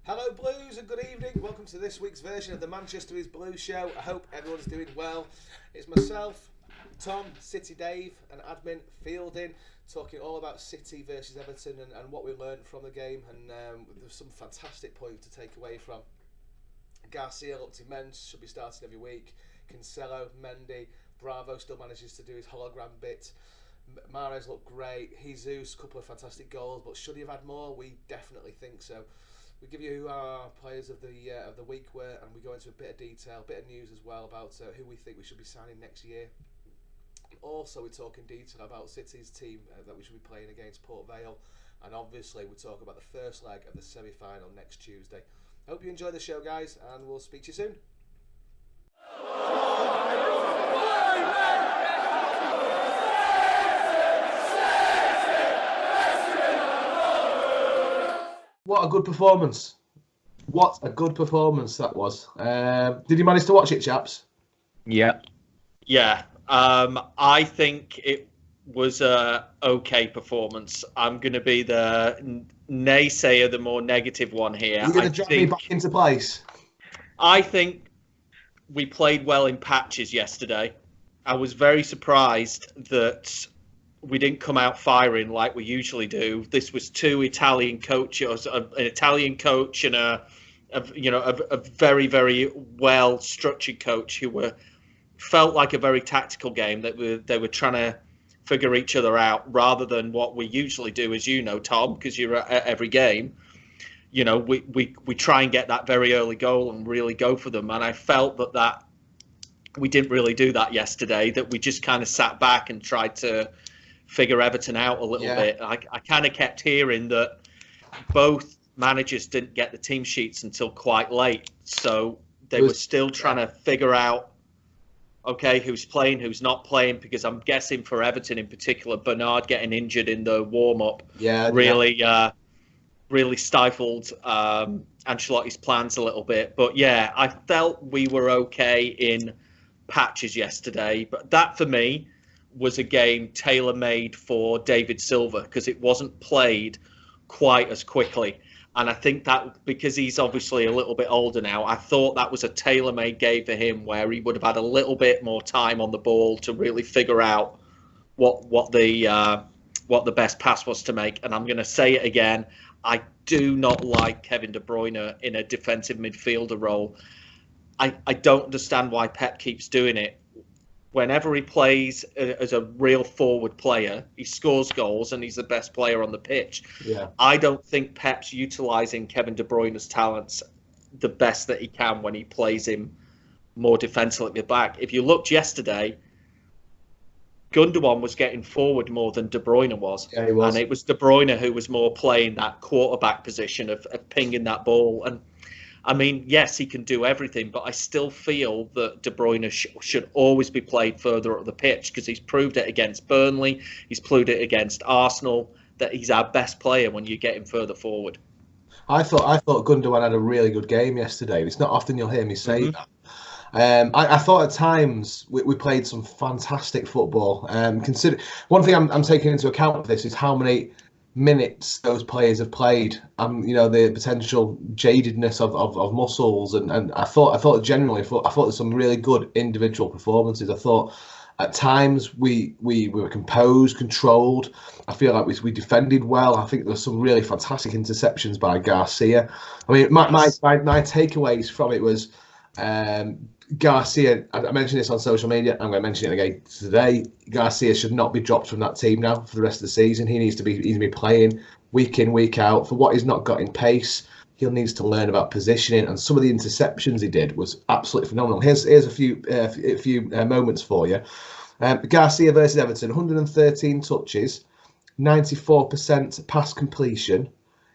Hello Blues and good evening. Welcome to this week's version of the Manchester is Blue show. I hope everyone's doing well. It's myself, Tom, City Dave and admin Fielding talking all about City versus Everton and what we learned from the game, and there's some fantastic points to take away from. Garcia looked immense, should be starting every week. Cancelo, Mendy, Bravo still manages to do his hologram bit. Mahrez looked great. Jesus, a couple of fantastic goals, but should he have had more? We definitely think so. We give you who our players of the week were, and we go into a bit of detail, a bit of news as well about who we think we should be signing next year. Also, we talk in detail about City's team that we should be playing against Port Vale, and obviously we talk about the first leg of the semi-final next Tuesday. Hope you enjoy the show, guys, and we'll speak to you soon. What a good performance. What a good performance that was. Did you manage to watch it, chaps? Yeah. I think it was a okay performance. I'm going to be the naysayer, the more negative one here. You're going to drag me back into place? I think we played well in patches yesterday. I was very surprised that we didn't come out firing like we usually do. This was two Italian coaches, an Italian coach and a very, very well structured coach who felt like a very tactical game that they were trying to figure each other out rather than what we usually do, as you know, Tom, because you're at every game. You know, we try and get that very early goal and really go for them. And I felt that we didn't really do that yesterday, that we just kind of sat back and tried to figure Everton out a little bit. I kind of kept hearing that both managers didn't get the team sheets until quite late. So they were still trying to figure out, okay, who's playing, who's not playing, because I'm guessing for Everton in particular, Bernard getting injured in the warm-up really stifled Ancelotti's plans a little bit. But yeah, I felt we were okay in patches yesterday. But that, for me, was a game tailor-made for David Silva because it wasn't played quite as quickly. And I think that because he's obviously a little bit older now, I thought that was a tailor-made game for him where he would have had a little bit more time on the ball to really figure out what the best pass was to make. And I'm going to say it again, I do not like Kevin De Bruyne in a defensive midfielder role. I don't understand why Pep keeps doing it. Whenever he plays as a real forward player, he scores goals and he's the best player on the pitch. Yeah. I don't think Pep's utilising Kevin De Bruyne's talents the best that he can when he plays him more defensively back. If you looked yesterday, Gundogan was getting forward more than De Bruyne was. Yeah, he was. And it was De Bruyne who was more playing that quarterback position of pinging that ball. And I mean, yes, he can do everything, but I still feel that De Bruyne should always be played further up the pitch because he's proved it against Burnley. He's proved it against Arsenal that he's our best player when you get him further forward. I thought Gundogan had a really good game yesterday. It's not often you'll hear me say that. I thought at times we played some fantastic football. Consider one thing I'm taking into account of this is how many minutes those players have played, the potential jadedness of muscles, and I thought generally there's some really good individual performances. I thought at times we were composed, controlled. I feel like we defended well. I think there were some really fantastic interceptions by Garcia. I mean, my takeaways from it was Garcia. I mentioned this on social media. I'm going to mention it again today. Garcia should not be dropped from that team now for the rest of the season. He needs to be playing week in, week out. For what he's not got in pace, he needs to learn about positioning. And some of the interceptions he did was absolutely phenomenal. Here's a few moments for you. Garcia versus Everton: 113 touches, 94% pass completion.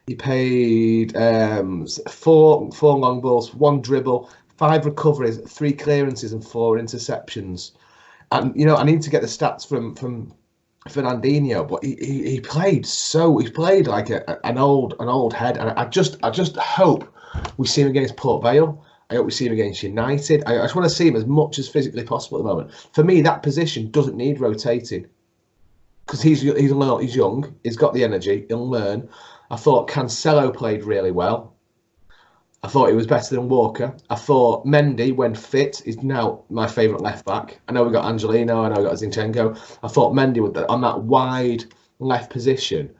He paid four long balls, one dribble, 5 recoveries, 3 clearances, and 4 interceptions. And I need to get the stats from Fernandinho, but he played like an old head. And I just hope we see him against Port Vale. I hope we see him against United. I just want to see him as much as physically possible at the moment. For me, that position doesn't need rotating because he's young, he's got the energy, he'll learn. I thought Cancelo played really well. I thought he was better than Walker. I thought Mendy, when fit, is now my favourite left back. I know we got Angelino, I know we got Zinchenko. I thought Mendy on that wide left position.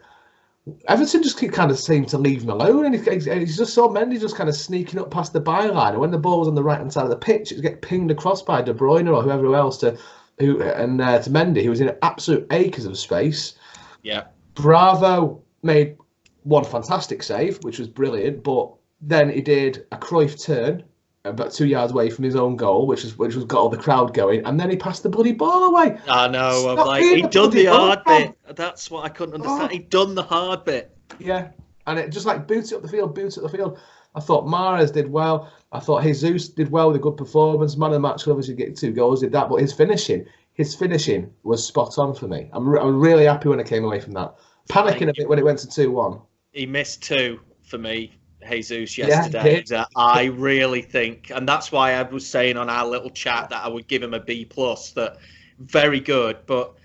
Everton just kind of seemed to leave him alone, and he's just saw Mendy just kind of sneaking up past the byline. And when the ball was on the right hand side of the pitch, it would get pinged across by De Bruyne or whoever else to Mendy, who was in absolute acres of space. Yeah. Bravo made one fantastic save, which was brilliant, but then he did a Cruyff turn about 2 yards away from his own goal, which got all the crowd going, and then he passed the bloody ball away. I know. I'm like, he'd done the hard bit. That's what I couldn't understand. He'd done the hard bit. Yeah, and it just like boots up the field. I thought Mahrez did well. I thought Jesus did well with a good performance. Man of the match, obviously getting 2 goals, did that, but his finishing was spot on for me. I'm really happy when I came away from that. Panicking a bit when it went to 2-1. He missed 2 for me, Jesus, yesterday. Yeah, I really think, and that's why I was saying on our little chat that I would give him a B+, that very good, but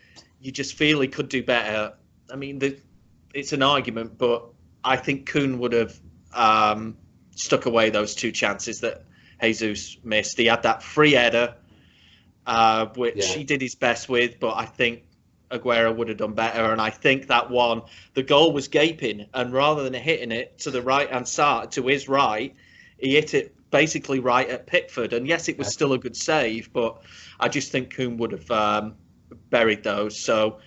you just feel he could do better. I mean, it's an argument, but I think Kuhn would have stuck away those 2 chances that Jesus missed. He had that free header, which he did his best with, but I think Aguero would have done better. And I think that one, the goal was gaping, and rather than hitting it to the right-hand side, to his right, he hit it basically right at Pickford. And yes, it was still a good save, but I just think Kuhn would have buried those. So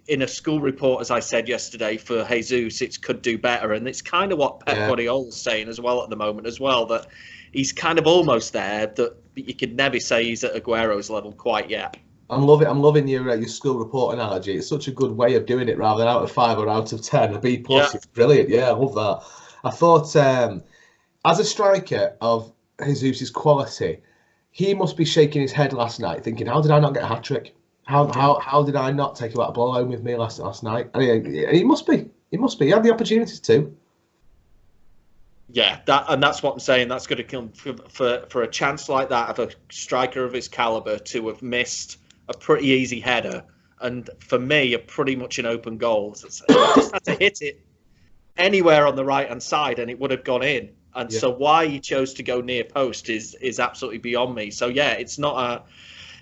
in a school report, as I said yesterday, for Jesus, it could do better. And it's kind of what Pep Guardiola's saying as well at the moment as well, that he's kind of almost there, that you could never say he's at Aguero's level quite yet. I'm loving your school report analogy. It's such a good way of doing it, rather than out of 5 or out of 10. A B+, It's brilliant. Yeah, I love that. I thought, as a striker of Jesus' quality, he must be shaking his head last night, thinking, "How did I not get a hat trick? How did I not take a ball home with me last night?" And he must be. He had the opportunities too. Yeah, that's what I'm saying. That's going to come for a chance like that of a striker of his caliber to have missed a pretty easy header, and for me, a pretty much an open goal. So he just had to hit it anywhere on the right-hand side, and it would have gone in. And so why he chose to go near post is absolutely beyond me. So yeah, it's not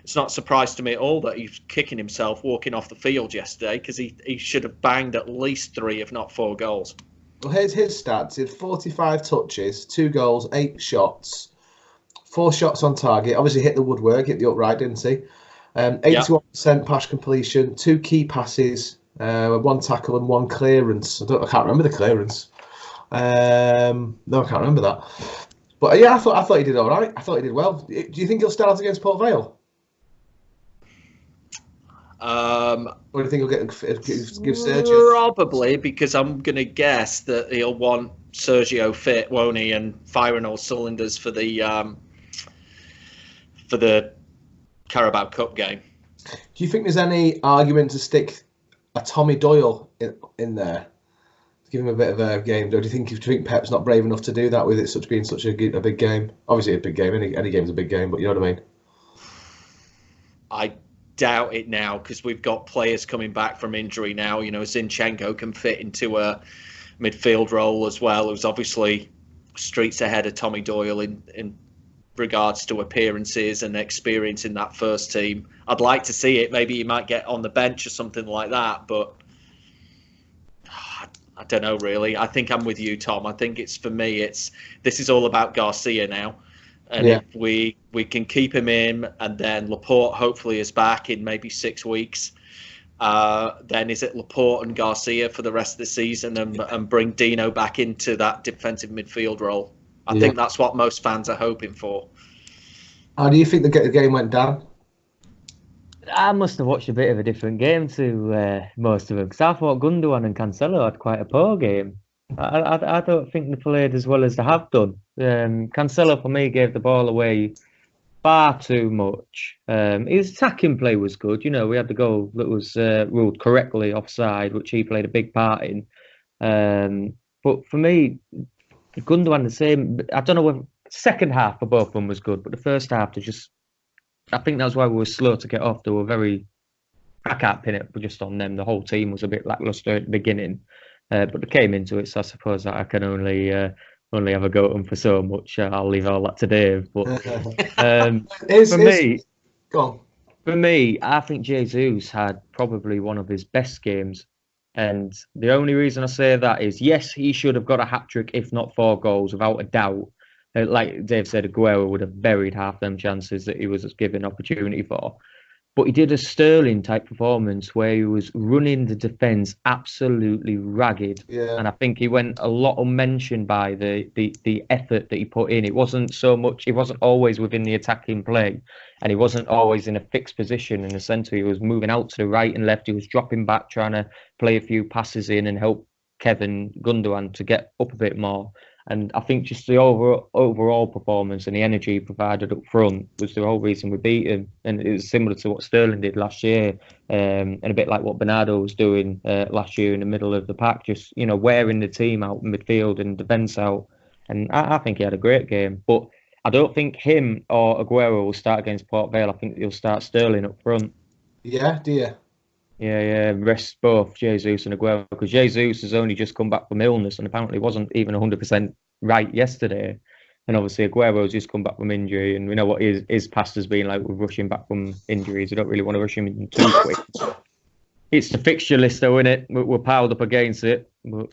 a surprise to me at all that he's kicking himself walking off the field yesterday, because he should have banged at least 3, if not 4 goals. Well, here's his stats. He had 45 touches, 2 goals, 8 shots, 4 shots on target. Obviously hit the woodwork, hit the upright, didn't he? 81% pass completion, 2 key passes, 1 tackle and 1 clearance. I can't remember the clearance. No, I can't remember that. But yeah, I thought he did all right. I thought he did well. Do you think he'll start against Port Vale? Or do you think he'll give Sergio? Probably, because I'm going to guess that he'll want Sergio fit, won't he, and firing all cylinders for the Carabao Cup game. Do you think there's any argument to stick a Tommy Doyle in there? Give him a bit of a game. Do you think Pep's not brave enough to do that with it being such a big game? Obviously a big game. Any game's a big game, but you know what I mean? I doubt it now, because we've got players coming back from injury now. You know, Zinchenko can fit into a midfield role as well, who's obviously streets ahead of Tommy Doyle in regards to appearances and experience in that first team. I'd like to see it. Maybe he might get on the bench or something like that, but I don't know really. I think I'm with you, Tom. I think this is all about Garcia now. And if we can keep him in, and then Laporte hopefully is back in maybe 6 weeks, then is it Laporte and Garcia for the rest of the season, and bring Dino back into that defensive midfield role? I think that's what most fans are hoping for. How do you think the game went down? I must have watched a bit of a different game to most of them, because I thought Gundogan and Cancelo had quite a poor game. I don't think they played as well as they have done. Cancelo, for me, gave the ball away far too much. His attacking play was good. You know, we had the goal that was ruled correctly offside, which he played a big part in. But for me, Gundogan the same. I don't know whether second half for both of them was good, but the first half I think that's why we were slow to get off. They were I can't pin it just on them. The whole team was a bit lackluster at the beginning, but they came into it. So I suppose that I can only only have a go at him for so much. I'll leave all that to Dave. But Go on. For me, I think Jesus had probably one of his best games. And the only reason I say that is, yes, he should have got a hat-trick, if not 4 goals, without a doubt. Like Dave said, Aguero would have buried half them chances that he was given opportunity for. But he did a Sterling type performance where he was running the defence absolutely ragged. Yeah. And I think he went a lot unmentioned by the effort that he put in. It wasn't so much, he wasn't always within the attacking play, and he wasn't always in a fixed position in the centre. He was moving out to the right and left. He was dropping back, trying to play a few passes in and help Kevin Gundogan to get up a bit more. And I think just the overall performance and the energy he provided up front was the whole reason we beat him. And it was similar to what Sterling did last year, and a bit like what Bernardo was doing last year in the middle of the pack, just, wearing the team out in midfield and defence out. And I think he had a great game. But I don't think him or Aguero will start against Port Vale. I think he'll start Sterling up front. Yeah, do you? Yeah, rest both Jesus and Aguero, because Jesus has only just come back from illness and apparently wasn't even 100% right yesterday. And obviously Aguero's just come back from injury, and we know what his past has been like with rushing back from injuries. We don't really want to rush him in too quick. It's the fixture list though, isn't it? We're piled up against it. But...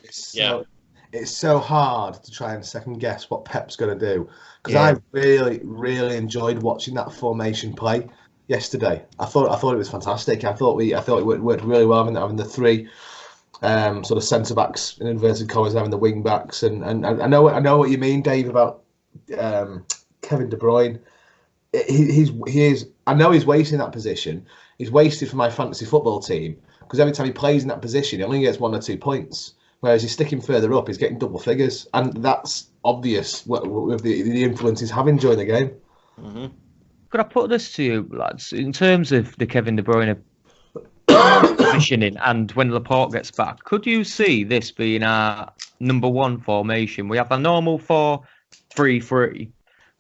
It's so hard to try and second guess what Pep's going to do, because I really, really enjoyed watching that formation play yesterday. I thought it was fantastic. I thought it worked really well having the 3 sort of centre backs in inverted commas, having the wing backs, and I know what you mean, Dave, about Kevin De Bruyne. He is. I know he's wasting that position. He's wasted for my fantasy football team, because every time he plays in that position, he only gets 1 or 2 points. Whereas he's sticking further up, he's getting double figures, and that's obvious with the influence he's having during the game. Mm-hmm. Could I put this to you, lads, in terms of the Kevin De Bruyne positioning, and when Laporte gets back, could you see this being our number 1 formation? We have a normal 4-3-3,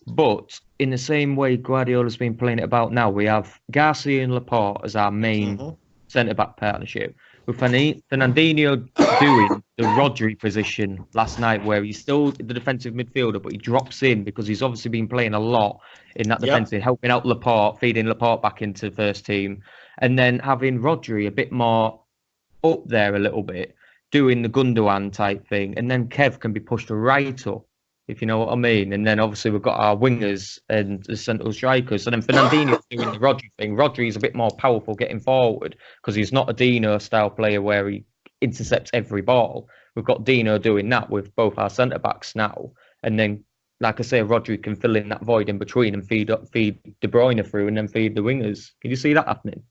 but in the same way Guardiola's been playing it about now, we have Garcia and Laporte as our main centre-back partnership, with Fernandinho doing the Rodri position last night, where he's still the defensive midfielder, but he drops in because he's obviously been playing a lot in that defensive, helping out Laporte, feeding Laporte back into the first team, and then having Rodri a bit more up there a little bit, doing the Gundogan type thing, and then Kev can be pushed right up, if you know what I mean. And then obviously we've got our wingers and the central strikers. So then Fernandinho's doing the Rodri thing. Rodri's a bit more powerful getting forward, because he's not a Dino style player where he intercepts every ball. We've got Dino doing that with both our centre backs now. And then, like I say, Rodri can fill in that void in between and feed De Bruyne through, and then feed the wingers. Can you see that happening?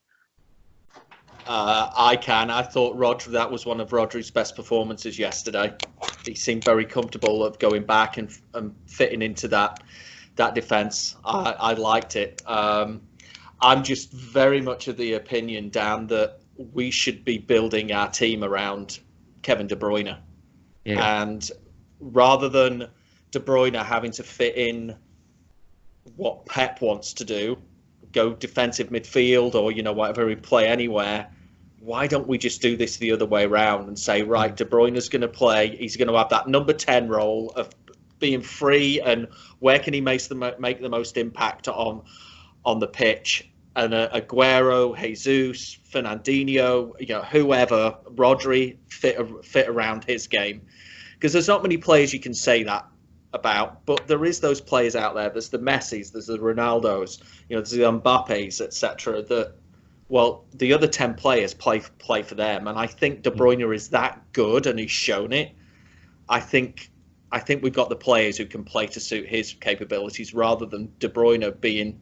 I can. I thought that was one of Rodri's best performances yesterday. He seemed very comfortable of going back and fitting into that defence. I liked it. I'm just very much of the opinion, Dan, that we should be building our team around Kevin De Bruyne. Yeah. And rather than De Bruyne having to fit in what Pep wants to do, go defensive midfield or, whatever, we play anywhere, why don't we just do this the other way around and say, right, De Bruyne's going to play, he's going to have that number 10 role of being free, and where can he make the most impact on the pitch? And Aguero, Jesus, Fernandinho, whoever, Rodri, fit around his game. Because there's not many players you can say that about, but there is those players out there. There's the Messis, there's the Ronaldos, there's the Mbappes, etc. That, well, the other 10 players play for them, and I think De Bruyne is that good, and he's shown it. I think we've got the players who can play to suit his capabilities, rather than De Bruyne being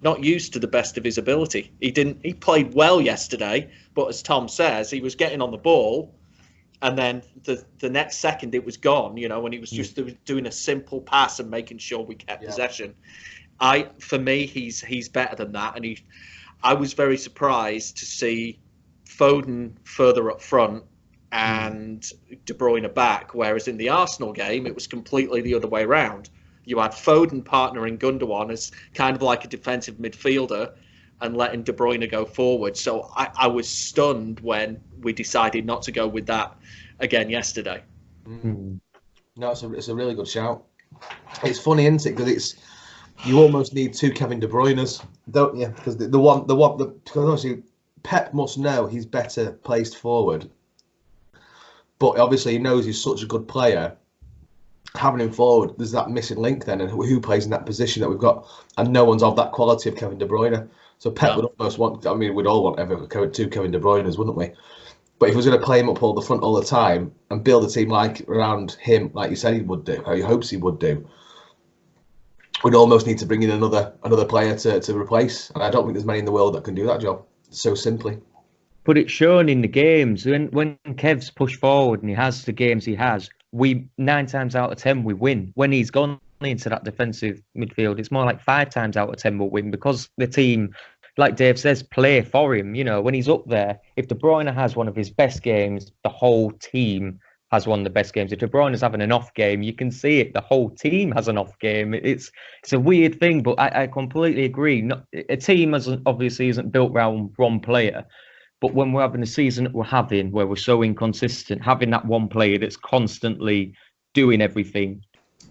not used to the best of his ability. He played well yesterday, but as Tom says, he was getting on the ball, and then the next second it was gone, when he was just doing a simple pass and making sure we kept possession. For me, he's better than that, and I was very surprised to see Foden further up front and De Bruyne back, whereas in the Arsenal game, it was completely the other way around. You had Foden partnering Gundogan as kind of like a defensive midfielder and letting De Bruyne go forward. So I was stunned when we decided not to go with that again yesterday. No, it's a really good shout. It's funny, isn't it? Because you almost need two Kevin De Bruyne's, don't you? Because because obviously Pep must know he's better placed forward, but obviously he knows he's such a good player. Having him forward, there's that missing link then, and who plays in that position that we've got, and no one's of that quality of Kevin De Bruyne. So Pep would almost want. I mean, we'd all want two Kevin De Bruyne's, wouldn't we? But if he was going to play him up all the front all the time and build a team like around him, like you said he would do, how he hopes he would do, we'd almost need to bring in another player to replace. And I don't think there's many in the world that can do that job so simply. But it's shown in the games when Kev's pushed forward and he has the games he has. We 9 times out of 10 we win. When he's gone into that defensive midfield, it's more like 5 times out of 10 we'll win because the team, like Dave says, play for him. You know, when he's up there, if De Bruyne has one of his best games, the whole team has one of the best games. If De Bruyne is having an off game, you can see it. The whole team has an off game. It's a weird thing, but I completely agree. A team obviously isn't built around one player. But when we're having a season that we're having, where we're so inconsistent, having that one player that's constantly doing everything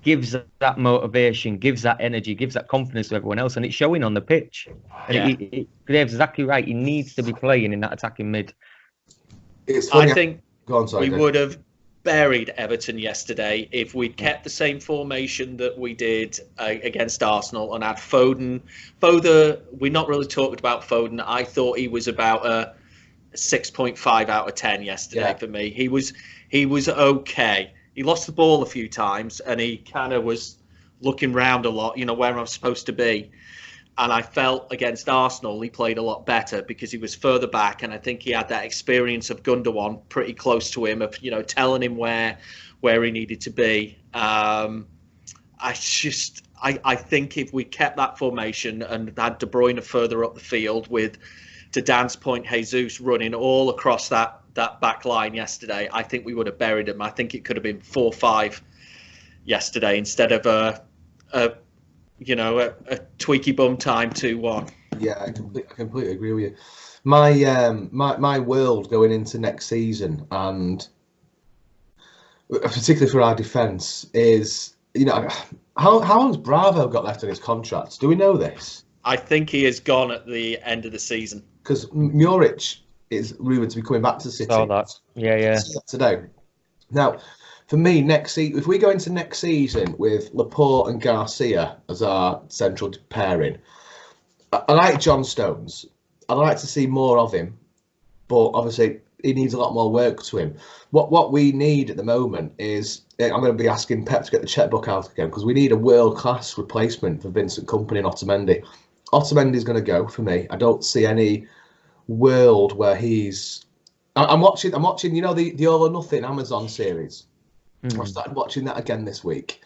gives that motivation, gives that energy, gives that confidence to everyone else, and it's showing on the pitch. And Dave's exactly right. He needs to be playing in that attacking mid. It's funny. I think we would have buried Everton yesterday if we'd kept the same formation that we did against Arsenal and had Foden. We're not really talking about Foden. I thought he was about a 6.5 out of 10 yesterday for me. He was okay. He lost the ball a few times and he kind of was looking round a lot, where I'm supposed to be. And I felt against Arsenal he played a lot better because he was further back, and I think he had that experience of Gundogan pretty close to him, of telling him where he needed to be. I think if we kept that formation and had De Bruyne further up the field with, to Dan's point, Jesus running all across that back line yesterday, I think we would have buried him. I think it could have been 4-5 yesterday instead of a tweaky bum time 2-1. Yeah, I completely agree with you. My world going into next season, and particularly for our defence, is how long's Bravo got left on his contract? Do we know this? I think he is gone at the end of the season. Because Muric is rumoured to be coming back to City. Saw that. Yeah. Today. Now, for me, if we go into next season with Laporte and Garcia as our central pairing, I like John Stones. I'd like to see more of him, but obviously he needs a lot more work to him. What we need at the moment is, I'm going to be asking Pep to get the checkbook out again, because we need a world-class replacement for Vincent Kompany and Otamendi. Otamendi's going to go for me. I don't see any world where he's. I'm watching. The All or Nothing Amazon series. I started watching that again this week,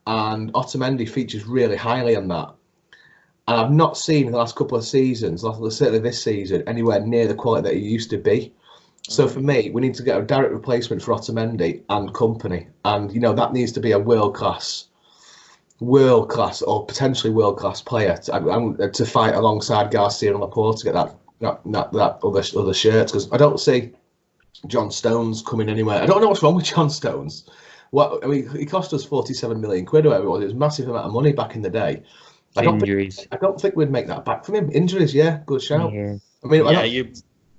and Otamendi features really highly on that. And I've not seen in the last couple of seasons, certainly this season, anywhere near the quality that he used to be. So for me, we need to get a direct replacement for Otamendi and Kompany, and that needs to be a world class or potentially world class player to fight alongside Garcia and Laporte to get that other shirts, because I don't see John Stones coming anywhere. I don't know what's wrong with John Stones. He cost us 47 million quid or whatever it was. It was a massive amount of money back in the day. I don't think we'd make that back from him. Injuries, good shout. Yeah. You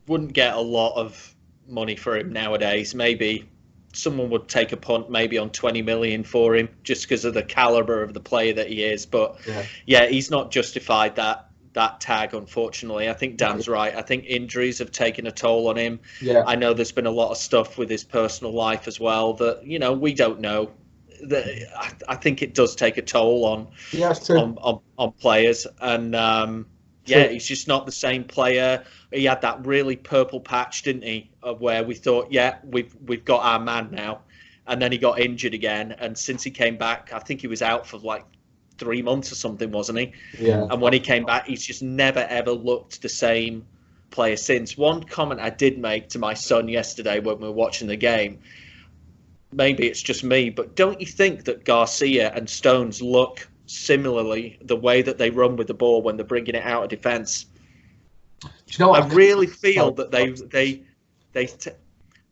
wouldn't get a lot of money for him nowadays. Maybe someone would take a punt maybe on 20 million for him just because of the caliber of the player that he is. But he's not justified that tag, unfortunately. I think Dan's right. I think injuries have taken a toll on him. Yeah. I know there's been a lot of stuff with his personal life as well that we don't know. I think it does take a toll on players, and he's just not the same player. He had that really purple patch, didn't he, of where we thought, we've got our man now, and then he got injured again, and since he came back, I think he was out for like 3 months or something, wasn't he? Yeah. And when he came back, he's just never ever looked the same player since. One comment I did make to my son yesterday when we were watching the game, maybe it's just me, but don't you think that Garcia and Stones look similarly the way that they run with the ball when they're bringing it out of defence? I really feel that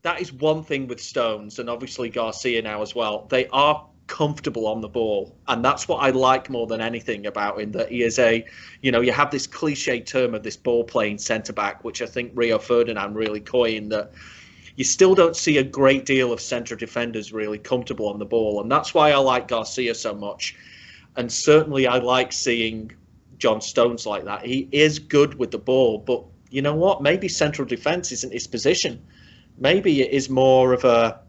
that is one thing with Stones, and obviously Garcia now as well. They are comfortable on the ball, and that's what I like more than anything about him. That he is you have this cliche term of this ball playing centre back, which I think Rio Ferdinand really coined. That you still don't see a great deal of centre defenders really comfortable on the ball, and that's why I like Garcia so much. And certainly I like seeing John Stones like that. He is good with the ball, but you know what? Maybe central defence isn't his position. Maybe it is more of a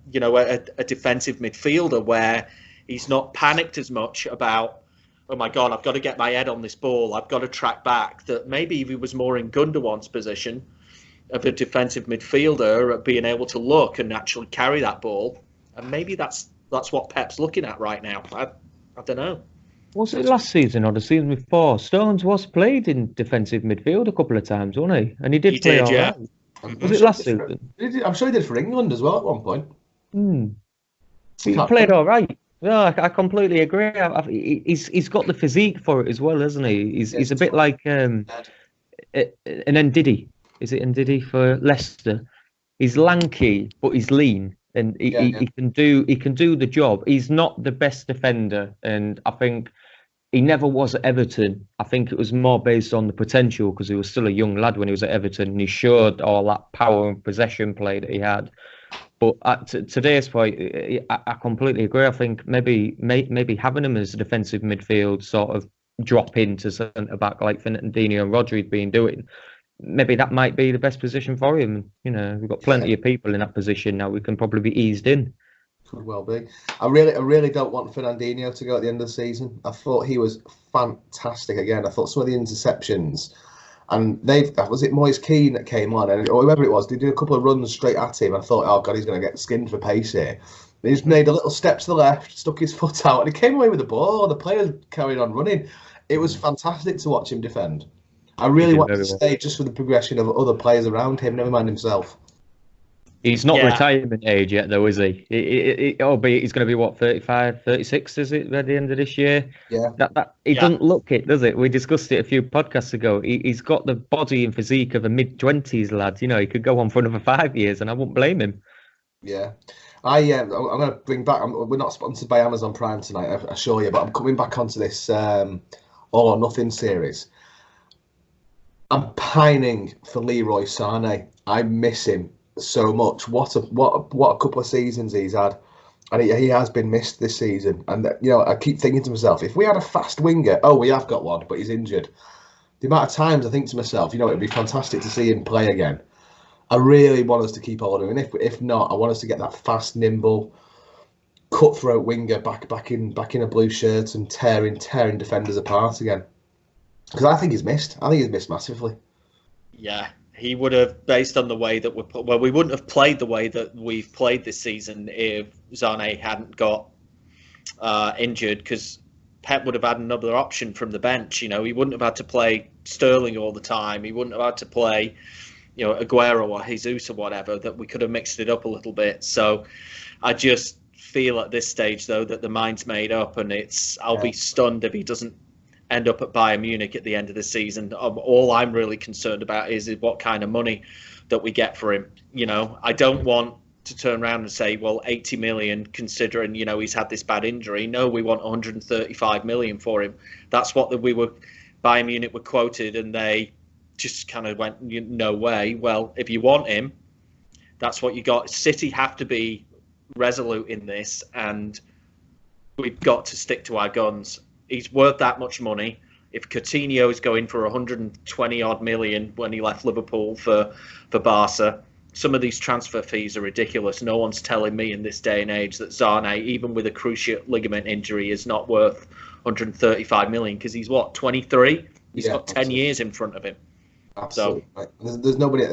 defensive midfielder where he's not panicked as much about, oh my God, I've got to get my head on this ball, I've got to track back. That maybe if he was more in Gundogan's position of a defensive midfielder, being able to look and actually carry that ball, and maybe that's what Pep's looking at right now. I don't know. Was it last season or the season before? Stones was played in defensive midfield a couple of times, wasn't he? And he did play all right. Was it last season? I'm sure he did for England as well at one point. He played all right. No, I completely agree. He's got the physique for it as well, hasn't he? He's a bit like an Ndidi. Is it Ndidi for Leicester? He's lanky, but he's lean, and he can do the job. He's not the best defender, and I think he never was at Everton. I think it was more based on the potential because he was still a young lad when he was at Everton, and he showed all that power and possession play that he had. But at today's point, I completely agree. I think maybe having him as a defensive midfield sort of drop into centre back like Fernandinho and Rodri's been doing, maybe that might be the best position for him. We've got plenty of people in that position now. We can probably be eased in. Could well be. I really don't want Fernandinho to go at the end of the season. I thought he was fantastic again. I thought some of the interceptions, and was it Moise Keane that came on, or whoever it was, they did a couple of runs straight at him. I thought, oh God, he's going to get skinned for pace here. He just made a little step to the left, stuck his foot out, and he came away with the ball. The players carried on running. It was fantastic to watch him defend. I really want to stay just for the progression of other players around him, never mind himself. He's not retirement age yet, though, is he? Albeit he's going to be, what, 35, 36, is it, at the end of this year? Yeah. He doesn't look it, does it? We discussed it a few podcasts ago. He's got the body and physique of a mid-20s lad. He could go on for another 5 years, and I wouldn't blame him. Yeah. I'm going to bring back... we're not sponsored by Amazon Prime tonight, I assure you, but I'm coming back onto this All or Nothing series. I'm pining for Leroy Sané. I miss him so much. What a couple of seasons he's had, and he has been missed this season. And I keep thinking to myself, if we had a fast winger, we have got one, but he's injured. The amount of times I think to myself, it'd be fantastic to see him play again. I really want us to keep hold of him, and if not, I want us to get that fast, nimble, cutthroat winger back in a blue shirt and tearing defenders apart again. Because I think he's missed. I think he's missed massively. Yeah, he would have, based on the way that we wouldn't have played the way that we've played this season if Sané hadn't got injured, because Pep would have had another option from the bench. He wouldn't have had to play Sterling all the time. He wouldn't have had to play, Aguero or Jesus or whatever, that we could have mixed it up a little bit. So I just feel at this stage, though, that the mind's made up, and I'll be stunned if he doesn't end up at Bayern Munich at the end of the season. All I'm really concerned about is what kind of money that we get for him. I don't want to turn around and say, well, 80 million, considering, he's had this bad injury. No, we want 135 million for him. That's what Bayern Munich were quoted, and they just kind of went, no way. Well, if you want him, that's what you got. City have to be resolute in this, and we've got to stick to our guns. He's worth that much money. If Coutinho is going for 120 odd million when he left Liverpool for Barca, some of these transfer fees are ridiculous. No one's telling me in this day and age that Sané, even with a cruciate ligament injury, is not worth 135 million, because he's 23? He's got 10 years in front of him. Absolutely. So, there's nobody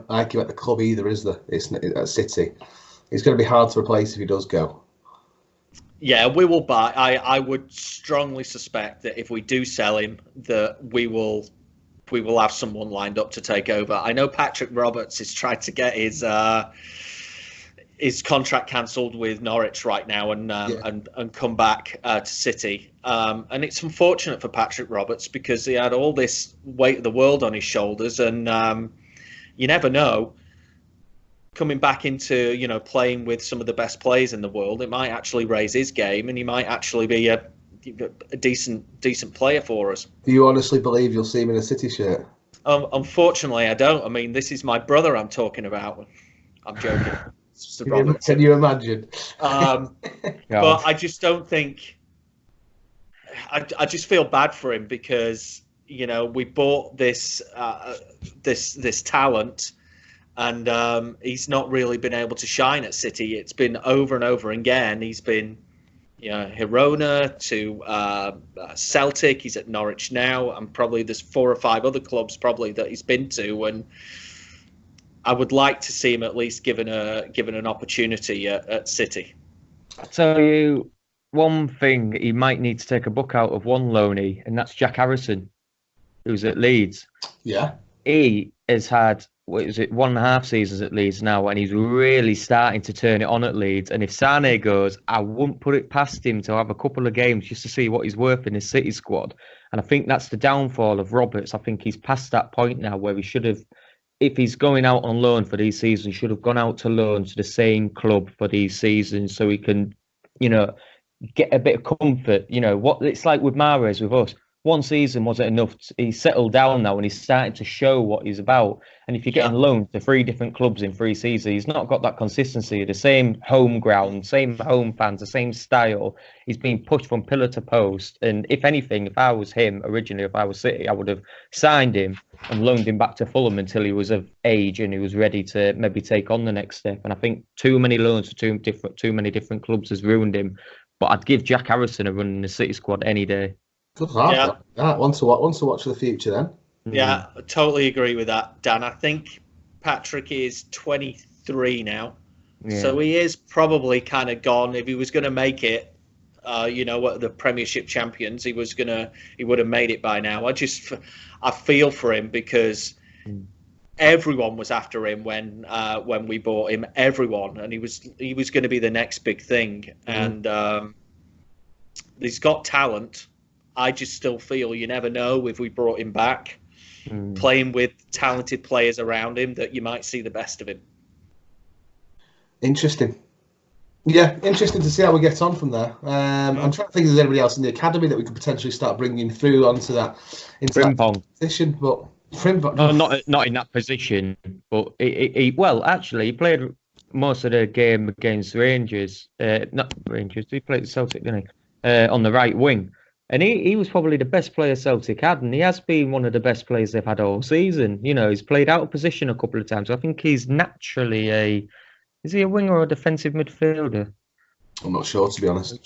like him at the club either, is there? It's at City. He's going to be hard to replace if he does go. Yeah, we will buy. I would strongly suspect that if we do sell him, that we will have someone lined up to take over. I know Patrick Roberts is trying to get his contract cancelled with Norwich right now and come back to City. And it's unfortunate for Patrick Roberts, because he had all this weight of the world on his shoulders, and you never know. coming back into, playing with some of the best players in the world, it might actually raise his game, and he might actually be a decent player for us. Do you honestly believe you'll see him in a City shirt? Unfortunately, I don't. I mean, this is my brother I'm talking about. I'm joking. Can you imagine? But I just don't think. I just feel bad for him because we bought this talent, and he's not really been able to shine at City. It's been over and over again. He's been Girona to Celtic. He's at Norwich now, and probably there's 4 or 5 other clubs probably that he's been to. And I would like to see him at least given an opportunity at City. I'll tell you one thing: he might need to take a book out of one loanee, and that's Jack Harrison, who's at Leeds. Yeah, he has had 1.5 seasons at Leeds now, and he's really starting to turn it on at Leeds. And if Sane goes, I wouldn't put it past him to have a couple of games just to see what he's worth in his City squad. And I think that's the downfall of Roberts. I think he's past that point now where he should have, if he's going out on loan for these seasons, should have gone out to loan to the same club for these seasons so he can, get a bit of comfort. What it's like with Mahrez with us. 1 season wasn't enough. He's settled down now and he's starting to show what he's about. And if you're getting loaned to 3 different clubs in 3 seasons, he's not got that consistency, the same home ground, same home fans, the same style. He's being pushed from pillar to post. And if anything, if I was him originally, if I was City, I would have signed him and loaned him back to Fulham until he was of age and he was ready to maybe take on the next step. And I think too many loans to too many different clubs has ruined him. But I'd give Jack Harrison a run in the City squad any day. Good laugh. Yeah. One to watch for the future then. Yeah, I totally agree with that, Dan. I think Patrick is 23 now. Yeah. So he is probably kind of gone. If he was going to make it, at the Premiership champions, he would have made it by now. I feel for him because everyone was after him when we bought him. Everyone, and he was going to be the next big thing. And he's got talent. I just still feel you never know if we brought him back, playing with talented players around him, that you might see the best of him. Interesting. Yeah, interesting to see how we get on from there. I'm trying to think if there's anybody else in the academy that we could potentially start bringing through into that position, but Frimpong. No, not in that position, but he played most of the game against Rangers. Not Rangers. He played Celtic, didn't he? On the right wing. And he was probably the best player Celtic had, and he has been one of the best players they've had all season. He's played out of position a couple of times. I think he's naturally is he a winger or a defensive midfielder? I'm not sure, to be honest.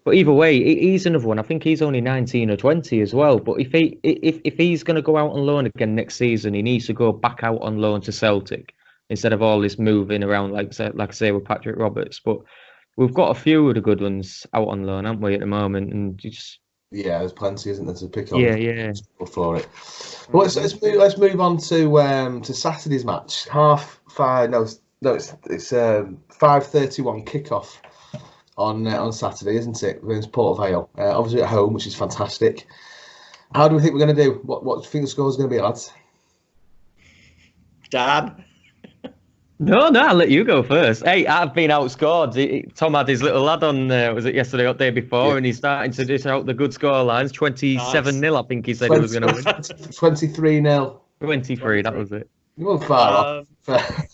But either way, he's another one. I think he's only 19 or 20 as well. But if he's going to go out on loan again next season, he needs to go back out on loan to Celtic instead of all this moving around, like I say, with Patrick Roberts. But we've got a few of the good ones out on loan, haven't we, at the moment? And there's plenty, isn't there, to pick on? Yeah. For it. Well, let's move on to Saturday's match. It's 5:31 kickoff on Saturday, isn't it? Against Port Vale, obviously at home, which is fantastic. How do we think we're going to do? What do you think the score is going to be, lads? Dan. No, I'll let you go first. Hey, I've been outscored. Tom had his little lad on, was it yesterday or the day before, and he's starting to dish out the good score lines. 27-0, I think he said he was going to win. 23-0. 23, that was it. You weren't far off.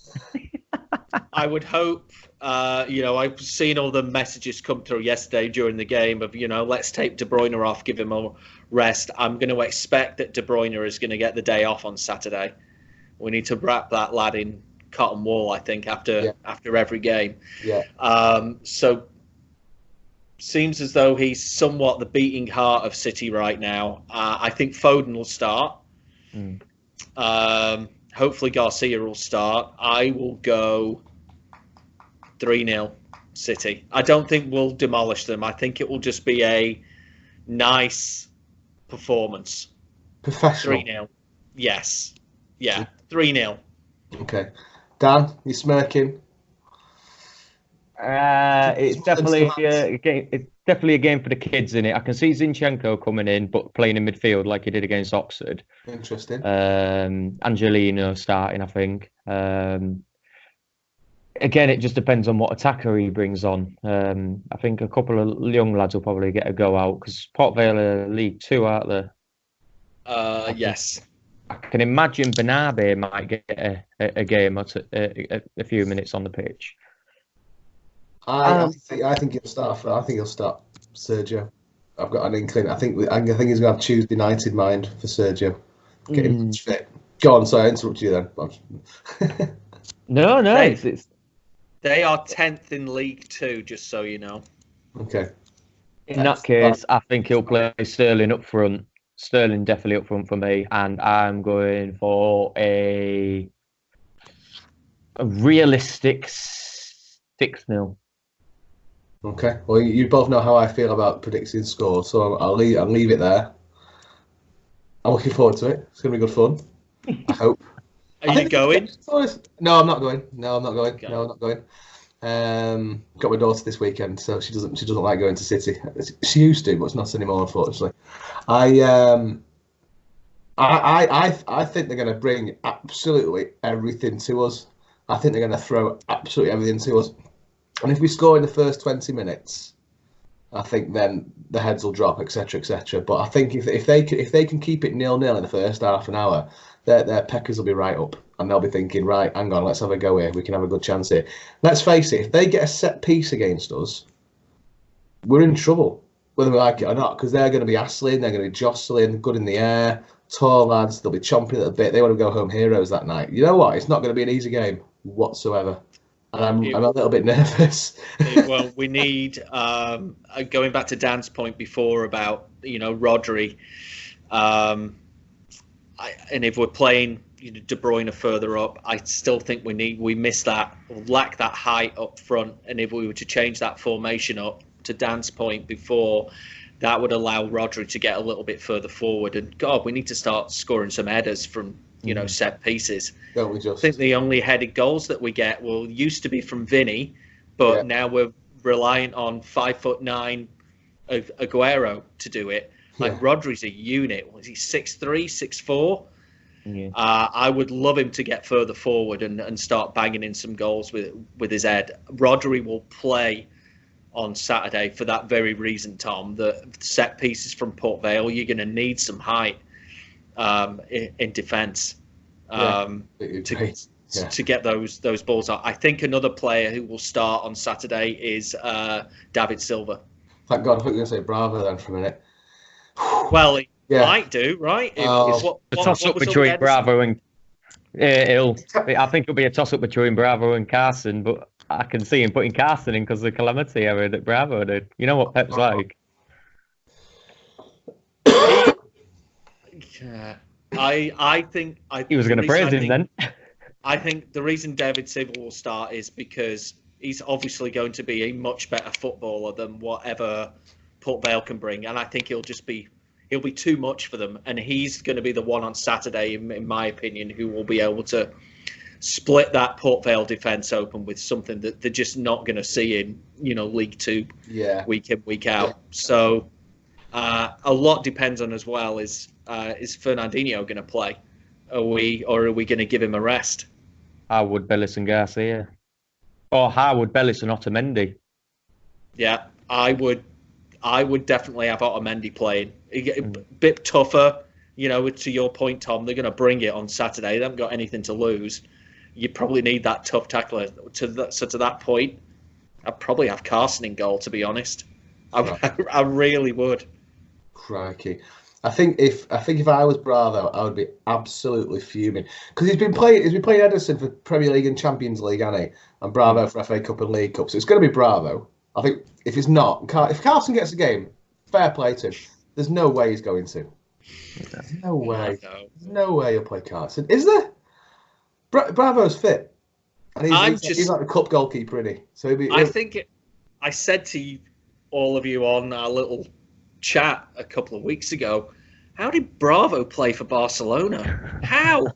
I would hope, I've seen all the messages come through yesterday during the game of, let's take De Bruyne off, give him a rest. I'm going to expect that De Bruyne is going to get the day off on Saturday. We need to wrap that lad in cotton wool, I think, after every game. Yeah. So seems as though he's somewhat the beating heart of City right now. I think Foden will start. Hopefully Garcia will start. I will go 3-0 City. I don't think we'll demolish them. I think it will just be a nice performance. Professional. 3-0. Yes. Yeah. 3-0. Okay. Dan, you smirking? It's definitely a game. It's definitely a game for the kids in it. I can see Zinchenko coming in, but playing in midfield like he did against Oxford. Interesting. Angelino starting, I think. Again, it just depends on what attacker he brings on. I think a couple of young lads will probably get a go out because Port Vale are League Two, aren't they? Yes. I can imagine Bernabe might get a game or a few minutes on the pitch. I think he'll start. I think he'll start Sergio. I've got an inkling. I think he's going to have Tuesday night in mind for Sergio. Get him fit. Go on, sorry, I interrupted you then. No, it's they are 10th in League Two, just so you know. Okay. In that case, I think he'll play Sterling up front. Sterling definitely up front for me, and I'm going for a realistic 6-0. Okay. Well, you both know how I feel about predicting scores, so I'll leave it there. I'm looking forward to it. It's going to be good fun. I hope. Are you going? No, I'm not going. Okay. No, I'm not going. Got my daughter this weekend, so she doesn't like going to City. She used to, but it's not anymore, unfortunately. I think they're going to bring absolutely everything to us. I think they're going to throw absolutely everything to us. And if we score in the first 20 minutes, I think then the heads will drop, etc., etc. But I think if they can keep it 0-0 in the first half an hour, their peckers will be right up, and they'll be thinking, right, hang on, let's have a go here. We can have a good chance here. Let's face it, if they get a set piece against us, we're in trouble, whether we like it or not, because they're going to be hassling, they're going to be jostling, good in the air, tall lads, they'll be chomping at the bit. They want to go home heroes that night. You know what? It's not going to be an easy game whatsoever. And I'm a little bit nervous. Well, we need, going back to Dan's point before about, Rodri, and if we're playing De Bruyne further up, I still think we miss that, or lack that height up front. And if we were to change that formation up, to Dan's point before, that would allow Rodri to get a little bit further forward. And God, we need to start scoring some headers from set pieces. Don't we just? I think the only headed goals that we get used to be from Vinny, but now we're reliant on 5'9" of Aguero to do it. Like Rodri's a unit. Was he 6'3", 6'4"? Yeah. I would love him to get further forward and start banging in some goals with his head. Rodri will play on Saturday for that very reason, Tom. The set pieces from Port Vale, you're going to need some height in defence to get those balls out. I think another player who will start on Saturday is David Silva. Thank God, I thought you were going to say Bravo then for a minute. Well, he might do, right? A toss-up between Bravo and I think it'll be a toss-up between Bravo and Carson, but I can see him putting Carson in because of the calamity error that Bravo did. You know what Pep's like. I think he was going to praise him then. I think the reason David Silva will start is because he's obviously going to be a much better footballer than whatever Port Vale can bring, and I think he'll be too much for them, and he's going to be the one on Saturday, in my opinion, who will be able to split that Port Vale defence open with something that they're just not going to see in League Two, week in, week out. Yeah. So a lot depends on as well is Fernandinho going to play? Are we going to give him a rest? Harwood, Bellis and Garcia, or Harwood, Bellis and Otamendi. Yeah, I would definitely have Otamendi playing. A bit tougher, to your point, Tom. They're going to bring it on Saturday. They haven't got anything to lose. You probably need that tough tackler. To that point, I'd probably have Carson in goal, to be honest. I really would. Crikey. I think if I was Bravo, I would be absolutely fuming because he's been playing Ederson for Premier League and Champions League, hasn't he? And Bravo for FA Cup and League Cup. So it's going to be Bravo. I think if it's not, if Carlson gets a game, fair play to him. There's no way he's going to. There's no way. There's no way he'll play Carlson. Is there? Bravo's fit. And he's like the cup goalkeeper, isn't he? So I said to all of you on our little chat a couple of weeks ago, how did Bravo play for Barcelona? How?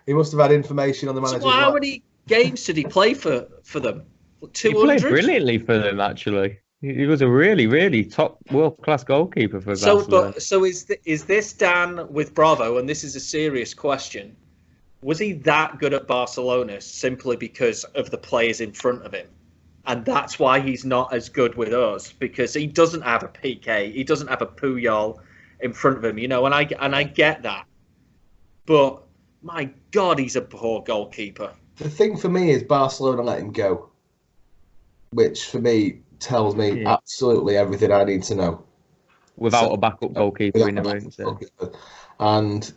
He must have had information on the manager. So how many games did he play for them? 200? He played brilliantly for them, actually. He was a really, really top world-class goalkeeper for Barcelona. So is this Dan with Bravo, and this is a serious question, Was he that good at Barcelona simply because of the players in front of him? And that's why he's not as good with us, because he doesn't have a PK, he doesn't have a Puyol in front of him, and I get that. But my God, he's a poor goalkeeper. The thing for me is Barcelona let him go, which for me tells me absolutely everything I need to know. Without a backup goalkeeper in the room. And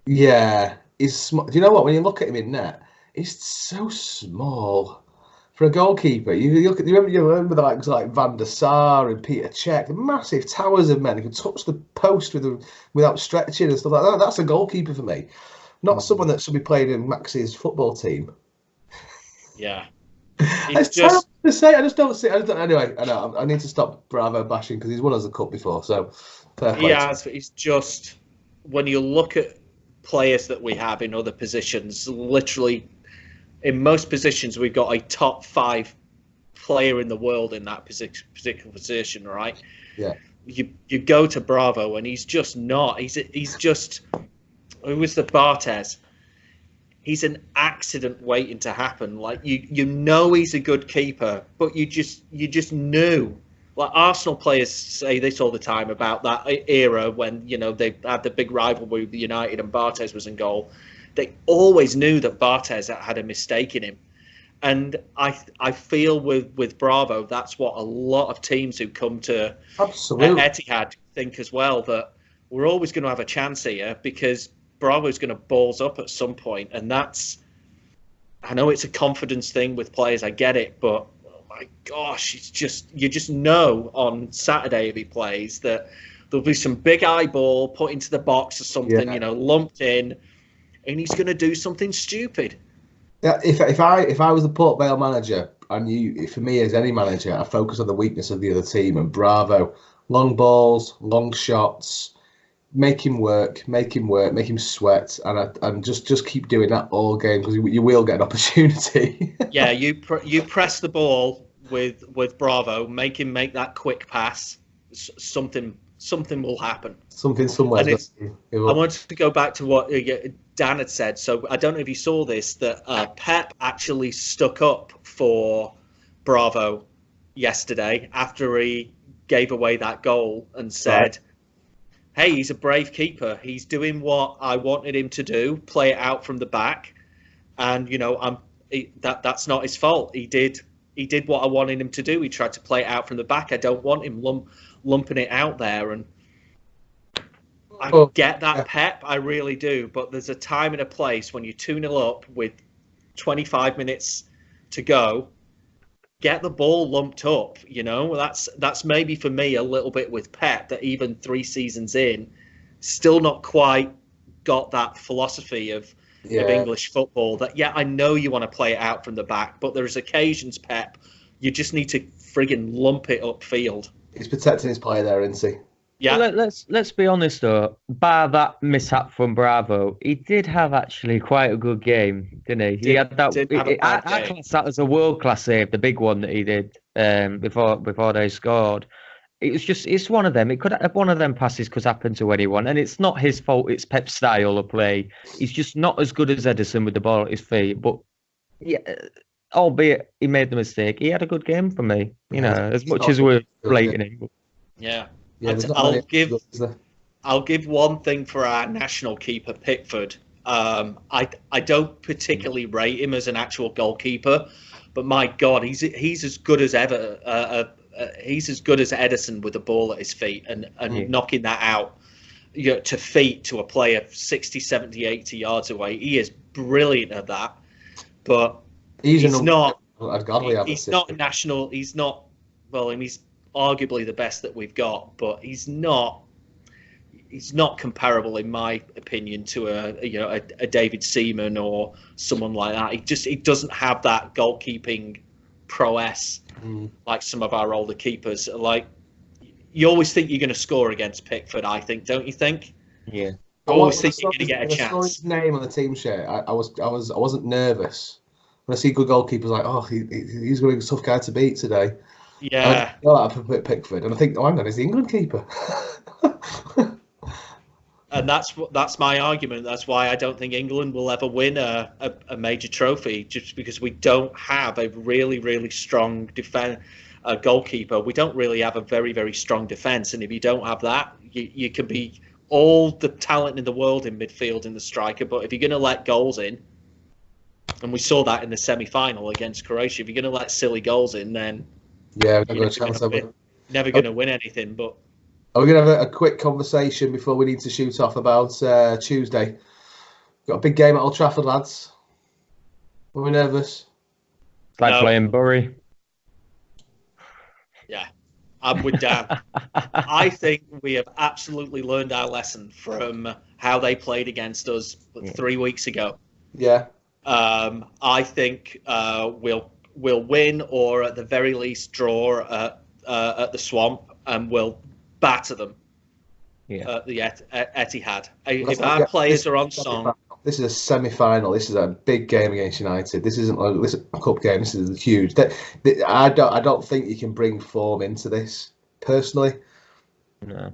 yeah, he's. Do you know what? When you look at him in net, he's so small for a goalkeeper. You remember the likes like Van der Sar and Peter Cech, the massive towers of men who can touch the post without stretching and stuff like that. That's a goalkeeper for me, not someone that should be playing in Maxi's football team. Yeah. It's terrible to say. I just don't see. Anyway, I know I need to stop Bravo bashing because he's won us a cup before. So fair play. He's just, when you look at players that we have in other positions, literally in most positions we've got a top 5 player in the world in that particular position, right? Yeah. You go to Bravo and he's just not. He's just. Who was the Barthez? He's an accident waiting to happen. Like you know he's a good keeper, but you just knew. Like Arsenal players say this all the time about that era when they had the big rivalry with United and Barthez was in goal. They always knew that Barthez had a mistake in him, and I feel with Bravo that's what a lot of teams who come to Etihad think as well, that we're always going to have a chance here because Bravo's going to balls up at some point, and that's. I know it's a confidence thing with players. I get it, but oh my gosh, you just know on Saturday if he plays that there'll be some big eyeball put into the box or something, lumped in, and he's going to do something stupid. Yeah, if I was the Port Vale manager, and for me as any manager, I focus on the weakness of the other team, and Bravo, long balls, long shots. Make him work, make him sweat, and just keep doing that all game because you will get an opportunity. Yeah, you press the ball with Bravo, make him make that quick pass. Something will happen. Something somewhere. I wanted to go back to what Dan had said. So I don't know if you saw this, that Pep actually stuck up for Bravo yesterday after he gave away that goal and said. Right. Hey, he's a brave keeper. He's doing what I wanted him to do, play it out from the back, and that's not his fault. He did what I wanted him to do. He tried to play it out from the back. I don't want him lumping it out there. And I get that, Pep, I really do. But there's a time and a place when you're 2-0 up with 25 minutes to go. Get the ball lumped up, That's maybe for me a little bit with Pep, that even 3 seasons in, still not quite got that philosophy of English football. That I know you want to play it out from the back, but there's occasions, Pep, you just need to friggin' lump it upfield. He's protecting his player there, isn't he? Yeah. Let's be honest though. Bar that mishap from Bravo, he did have actually quite a good game, didn't he? He had that. I class that as a world class save, the big one that he did before they scored. It's one of them. It could one of them passes could happen to anyone, and it's not his fault. It's Pep's style of play. He's just not as good as Edison with the ball at his feet. But albeit he made the mistake, he had a good game for me. As much as we're blating him. Yeah. I'll give one thing for our national keeper, Pickford. I don't particularly rate him as an actual goalkeeper, but my God, he's as good as ever. He's as good as Edison with the ball at his feet and knocking that out to feet to a player 60, 70, 80 yards away. He is brilliant at that, but he's not national. He's not. Well, he's arguably the best that we've got, but he's not comparable in my opinion to a David Seaman or someone like that. He doesn't have that goalkeeping prowess like some of our older keepers. Like, you always think you're going to score against Pickford, I think, don't you think? Yeah. I always think you're going to get a chance. I saw his name on the team shirt. I wasn't nervous when I see good goalkeepers like, he's going to be a tough guy to beat today. Yeah. I for Pickford, and I think, hang on, he's the England keeper. And that's my argument. That's why I don't think England will ever win a major trophy, just because we don't have a really, really strong goalkeeper. We don't really have a very, very strong defence. And if you don't have that, you can be all the talent in the world in midfield in the striker. But if you're going to let goals in, and we saw that in the semi-final against Croatia, if you're going to let silly goals in, then yeah, you're never going to win anything. But we're going to have a quick conversation before we need to shoot off about Tuesday. Got a big game at Old Trafford, lads. Are we nervous? It's like playing Bury. Yeah, I'm with Dan. I think we have absolutely learned our lesson from how they played against us 3 weeks ago. Yeah. I think we'll win, or at the very least draw at the Swamp, and we'll batter them at the Etihad. If our players are on song. This is a semi-final. This is a big game against United. This isn't a cup game. This is huge. I don't think you can bring form into this personally. No,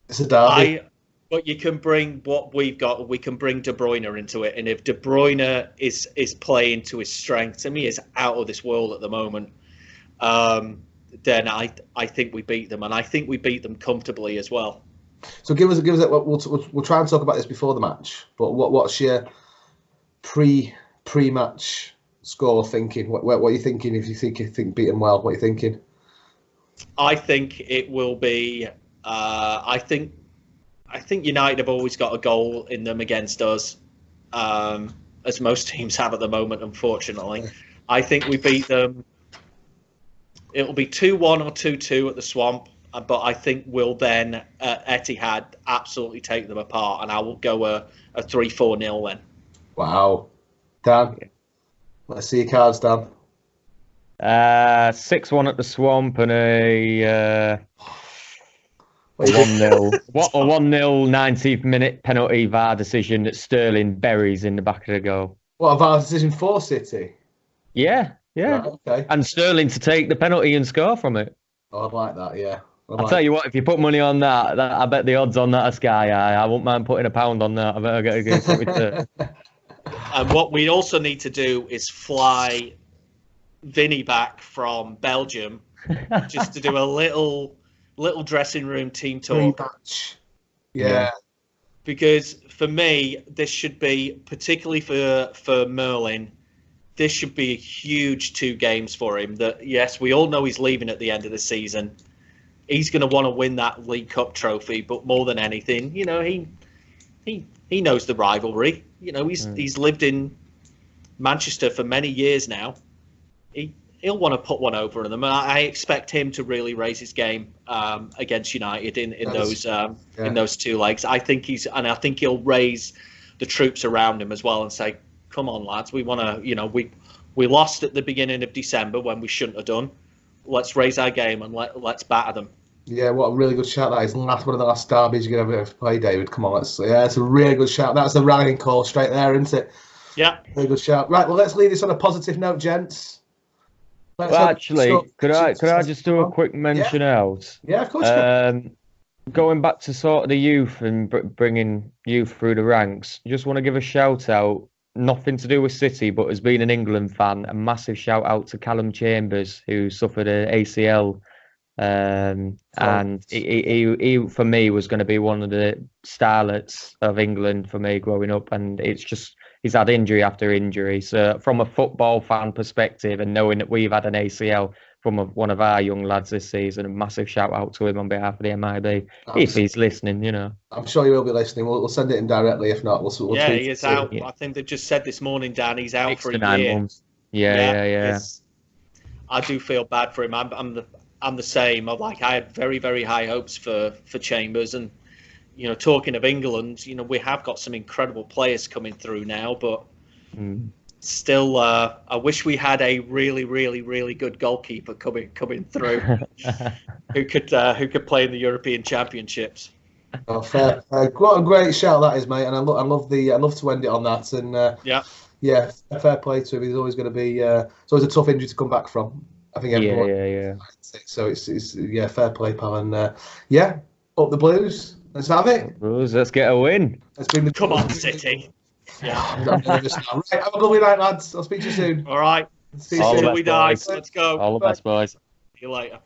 it's a derby. But you can bring what we've got. We can bring De Bruyne into it, and if De Bruyne is playing to his strengths, and he is out of this world at the moment, then I think we beat them, and I think we beat them comfortably as well. So give us we'll try and talk about this before the match. But what's your pre-match score thinking? What are you thinking? If you think beat them well, what are you thinking? I think it will be. I think United have always got a goal in them against us, as most teams have at the moment, unfortunately. I think we beat them. It'll be 2-1 or 2-2 at the Swamp, but I think we'll then, at Etihad, absolutely take them apart, and I will go a 3-4-0 then. Wow. Dan, let's see your cards, Dan. 6-1 at the Swamp and a 1-0. What a 1-0 19th minute penalty VAR decision that Sterling buries in the back of the goal. What, a VAR decision for City? Yeah. Right, okay. And Sterling to take the penalty and score from it. Oh, I'd like that, yeah. I'll tell you what, if you put money on that, I bet the odds on that are sky high. I wouldn't mind putting £1 on that. I better get a good return. And what we also need to do is fly Vinny back from Belgium just to do a little dressing room team talk. Yeah. Because for me, this should be, particularly for Merlin, this should be a huge 2 games for him. That, yes, we all know he's leaving at the end of the season. He's going to want to win that League Cup trophy, but more than anything, he knows the rivalry. He's lived in Manchester for many years now. He'll want to put one over on them, and I expect him to really raise his game against United in those 2 legs. I think he'll raise the troops around him as well and say, "Come on, lads, we want to. We lost at the beginning of December when we shouldn't have done. Let's raise our game and let's batter them." Yeah, what a really good shout that is. One of the last derbies you're going to ever play, David. Come on, it's a really good shout. That's the rallying call straight there, isn't it? Yeah. Really good shout. Right, well, let's leave this on a positive note, gents. Could I just do a quick mention out? Yeah, of course. Going back to sort of the youth and bringing youth through the ranks, just want to give a shout out. Nothing to do with City, but as being an England fan, a massive shout out to Callum Chambers, who suffered an ACL. And he for me was going to be one of the starlets of England for me growing up, and it's just he's had injury after injury. So from a football fan perspective, and knowing that we've had an ACL from one of our young lads this season, a massive shout out to him on behalf of the MIB. If he's listening, I'm sure he will be listening. We'll send it in directly. If not, we'll tweet he is out. Yeah. I think they just said this morning, Dan, he's out for a 9 year. months. Yeah. I do feel bad for him. I'm the same. I had very, very high hopes for Chambers, and talking of England, we have got some incredible players coming through now, but still, I wish we had a really, really, really good goalkeeper coming through who could play in the European Championships. Oh, fair. What a great shout that is, mate, and I love to end it on that. And yeah, fair play to him. He's always going to be. It's always a tough injury to come back from. I think everyone. Yeah. So it's fair play, pal, and up the Blues. Let's have it. Bros, let's get a win. Let's bring the Come on, City. Yeah. I'm nervous now. Right, have a lovely night, lads. I'll speak to you soon. All right. See you All the soon. best, We die. boys. Let's go. All the best, boys. See you later.